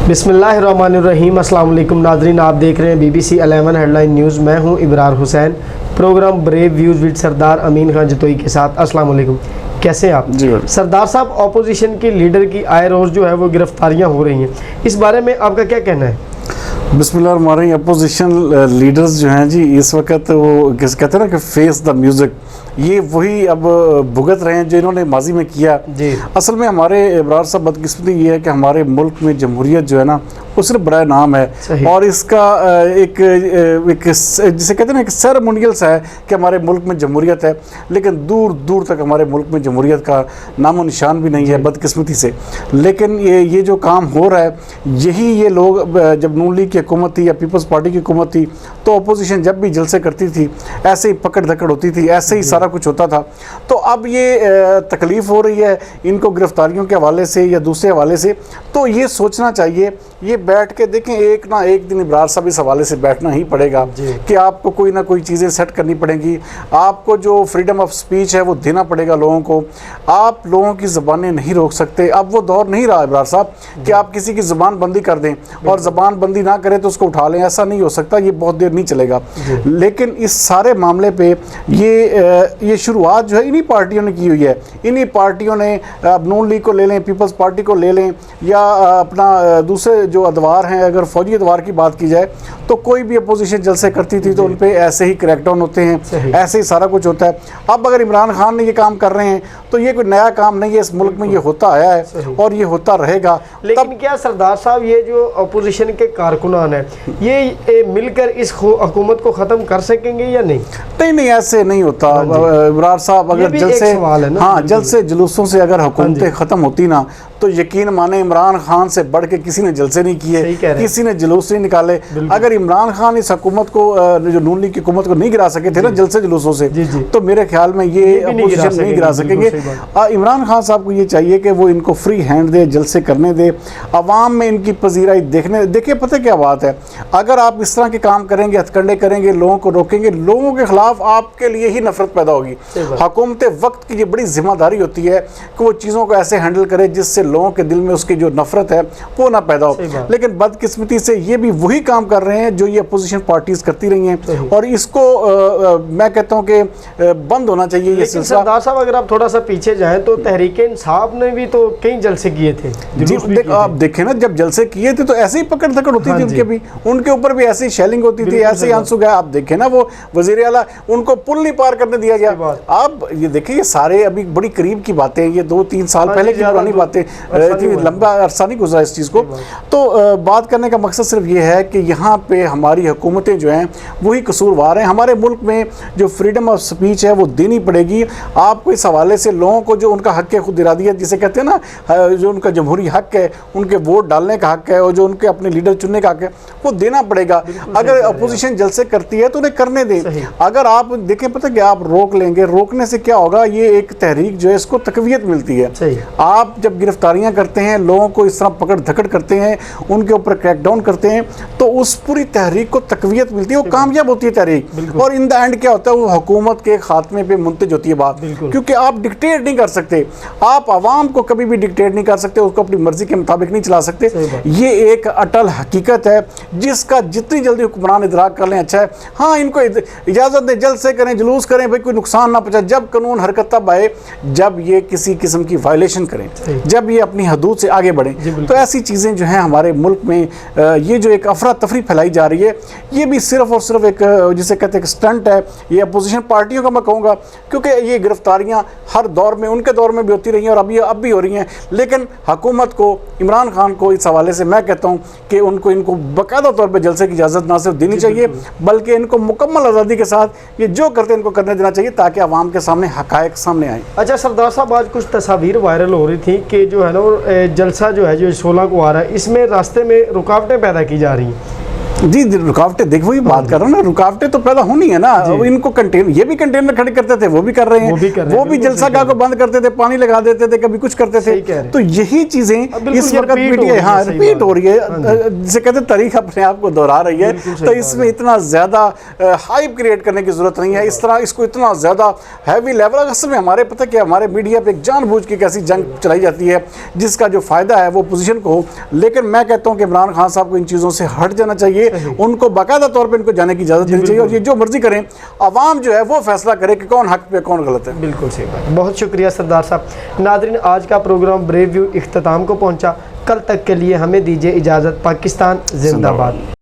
बिस्मिल्लाहिर्रहमानिर्रहीम। अस्सलाम वालेकुम नाज़रीन, आप देख रहे हैं BBC 11 हेडलाइन न्यूज़। मैं हूं Ibrar Hussain. Programme brave views with Sardar Amin Khan Jatoi के साथ। अस्सलाम वालेकुम, कैसे हैं आप जी? सरदार साहब, अपोजिशन के लीडर की आए रोज़ जो है वो गिरफ्तारियां हो रही हैं, इस बारे में आपका क्या कहना है? बिस्मिल्लाह, अपोजिशन लीडर्स जो हैं जी, इस वक्त वो कहते हैं ना कि फेस द म्यूज़िक, ये वही अब भुगत रहे हैं जो इन्होंने माजी में किया जी। असल में हमारे इब्रार साहब बदकिस्मती ये है कि हमारे मुल्क में जमहूरियत जो है ना वो सिर्फ बड़ा नाम है और इसका एक जिसे कहते हैं ना एक सेरेमोनियल सा है कि हमारे मुल्क में जमहूरियत है, लेकिन दूर दूर तक हमारे मुल्क में जमहूरियत का नामो निशान भी नहीं है बदकिस्मती से। लेकिन ये जो काम हो रहा है, यही ये लोग जब नून लीग की हुकूमत थी या पीपल्स पार्टी की हुकूमत थी तो अपोजिशन जब भी जलसे करती थी ऐसे ही पकड़ धकड़ होती थी, ऐसे ही सारा कुछ होता था। तो अब ये तकलीफ़ हो रही है इनको गिरफ्तारियों के हवाले से या दूसरे हवाले से, तो ये सोचना चाहिए, ये बैठ के देखें, एक ना एक दिन इब्रार साहब इस हवाले से बैठना ही पड़ेगा कि आपको कोई ना कोई चीज़ें सेट करनी पड़ेंगी। आपको जो फ्रीडम ऑफ स्पीच है वो देना पड़ेगा लोगों को। आप लोगों की ज़बानें नहीं रोक सकते। अब वो दौर नहीं रहा इब्रार साहब कि आप किसी की ज़बान बंदी कर दें और ज़बान बंदी ना करें तो उसको उठा लें, ऐसा नहीं हो सकता, ये बहुत देर नहीं चलेगा। लेकिन इस सारे मामले पे ये शुरुआत जो है इन्हीं पार्टियों ने की हुई है। इन्हीं पार्टियों ने अब नून लीग को ले लें, पीपल्स पार्टी को ले लें या अपना दूसरे जो अदवार हैं, अगर फौजी अदवार की बात की जाए तो कोई भी अपोजिशन जलसे करती थी तो उन पे ऐसे ही क्रैकडाउन होते हैं, ऐसे ही सारा कुछ होता है। अब अगर इमरान खान ने ये काम कर रहे हैं तो ये कोई नया काम नहीं है, इस मुल्क में ये होता आया है और ये होता रहेगा। लेकिन क्या सरदार साहब ये जो अपोजिशन के कारकुनान हैं ये मिलकर इस हुकूमत को ख़त्म कर सकेंगे या नहीं? नहीं, ऐसे नहीं होता इब्रार साहब। अगर जलसे जुलूसों से अगर हुकूमतें ख़त्म होती ना तो यकीन माने इमरान खान से बढ़ के किसी ने जलसे नहीं किए, किसी ने जुलूस नहीं निकाले। अगर इमरान खान इस हुकूमत को जो नून लीग की हुकूमत को नहीं गिरा सके थे ना जलसे जुलूसों से, तो मेरे ख्याल में ये अपोजिशन नहीं गिरा सकेंगे। इमरान खान साहब को ये चाहिए कि वो इनको फ्री हैंड दे, जलसे करने दे, अवाम में इनकी पजीराई देखिए पता क्या बात है, अगर आप इस तरह के काम करेंगे, हथकंडे करेंगे, लोगों को रोकेंगे, लोगों के खिलाफ आपके लिए ही नफरत पैदा होगी। हुकूमत वक्त की ये बड़ी जिम्मेदारी होती है कि वो चीज़ों को ऐसे हैंडल करे जिससे लोगों के दिल में उसकी जो नफरत है वो ना पैदा हो। लेकिन बदकिस्मती से ये भी वही काम कर रहे हैं जो ये अपोजिशन पार्टीज करती रही हैं और इसको मैं कहता हूं कि बंद होना चाहिए ये सिलसिला। सरदार साहब, अगर आप थोड़ा सा पीछे जाएं तो तहरीक इंसाफ ने भी तो कई जलसे किए थे। आप देखें ना, जब जलसे किए थे तो ऐसे ही पकड़ धकड़ होती थी, उनके ऊपर भी ऐसी शेलिंग होती थी, ऐसे ही आंसू गए। आप देखें ना, वो वजीर आला उनको पुल नहीं पार करने दिया गया। आप ये देखिए, ये सारे अभी बड़ी करीब की बातें, ये 2-3 साल पहले की पुरानी बातें, लंबा अरसा नहीं गुजरा इस चीज़ को। तो बात करने का मकसद सिर्फ ये है कि यहाँ पे हमारी हुकूमतें जो हैं वही कसूरवार हैं। हमारे मुल्क में जो फ्रीडम ऑफ स्पीच है वो देनी पड़ेगी आपको। इस हवाले से लोगों को जो उनका हक है खुद इरादी है, जिसे कहते हैं ना, जो उनका जमहूरी हक है, उनके वोट डालने का हक है और जो उनके अपने लीडर चुनने का हक है, वो देना पड़ेगा। अगर अपोजिशन जलसे करती है तो उन्हें करने दें। अगर आप देखें, पता क्या, आप रोक लेंगे, रोकने से क्या होगा, ये एक तहरीक जो है इसको तकवीयत मिलती है। आप जब गिरफ्तारियां करते हैं, लोगों को इस तरह पकड़ धकड़ करते हैं, उनके ऊपर क्रैकडाउन करते हैं, तो उस पूरी तहरीक को तकवीयत मिलती है, वो कामयाब होती है तहरीक। और इन द एंड क्या होता है, वो हुकूमत के खात्मे पे मुंतज होती है बात। क्योंकि आप डिक्टेट नहीं कर सकते, आप आवाम को कभी भी डिक्टेट नहीं कर सकते, उसको अपनी मर्जी के मुताबिक नहीं चला सकते। ये एक अटल हकीकत है जिसका जितनी जल्दी हुक्मरान इदराक कर लें अच्छा है। हाँ, इनको इजाज़त दें, जलसे करें, जुलूस करें, भाई कोई नुकसान ना पहुंचाए। जब कानून हरकत तब आए जब ये किसी किस्म की वायलेशन करें, जब ये अपनी हदूद से आगे बढ़े। तो ऐसी चीज़ें जो हैं हमारे मुल्क में, ये जो एक अफरा तफरी फैलाई जा रही है, ये भी सिर्फ और सिर्फ एक जिसे कहते हैं स्टंट है ये अपोजिशन पार्टियों का, मैं कहूँगा। क्योंकि ये गिरफ्तारियाँ हर दौर में, उनके दौर में भी होती रही हैं और अब भी हो रही हैं। लेकिन हुकूमत को, इमरान खान को इस हवाले से मैं कहता हूँ कि इनको बाकायदा तौर पर जलसे की इजाज़त ना सिर्फ देनी चाहिए बल्कि इनको मुकम्मल आज़ादी के साथ ये जो करते हैं इनको करने देना चाहिए ताकि आवाम के सामने हक़ाइक़ सामने आए। अच्छा सरदार साहब, आज कुछ तस्वीर वायरल हो रही थी कि जो है ना जलसा जो है जो 16 को आ रहा है, इसमें रास्ते में रुकावटें पैदा की जा रही हैं। जी रुकावटें देखो, वही बात कर रहा हूँ ना, रुकावटें तो पैदा होनी है ना। इनको कंटेन, ये भी कंटेनर खड़े करते थे, वो भी कर रहे हैं, वो भी जलसागाह को बंद करते थे, पानी लगा देते थे, कभी कुछ करते थे। तो यही चीजें इस वक्त मीडिया हाँ रिपीट हो रही है, जिसे कहते हैं तारीख अपने आप को दोहरा रही है। तो इसमें इतना ज्यादा हाइप क्रिएट करने की जरूरत नहीं है, इस तरह इसको इतना ज्यादा हैवी लेवल। असल में हमारे पता क्या, हमारे मीडिया पे एक जानबूझ के कैसी जंग चलाई जाती है जिसका जो फायदा है वो पोजीशन को हो। लेकिन मैं कहता हूँ कि इमरान खान साहब को इन चीजों से हट जाना चाहिए, उनको बाकायदा तौर पे इनको जाने की इजाजत देनी चाहिए, और ये जो मर्जी करें, आवाम जो है वो फैसला करे कि कौन हक पे कौन गलत है। बिल्कुल सही बात, बहुत शुक्रिया सरदार साहब। नाज़रीन, आज का प्रोग्राम ब्रेव व्यू इख्तिताम को पहुंचा। कल तक के लिए हमें दीजिए इजाज़त। पाकिस्तान जिंदाबाद।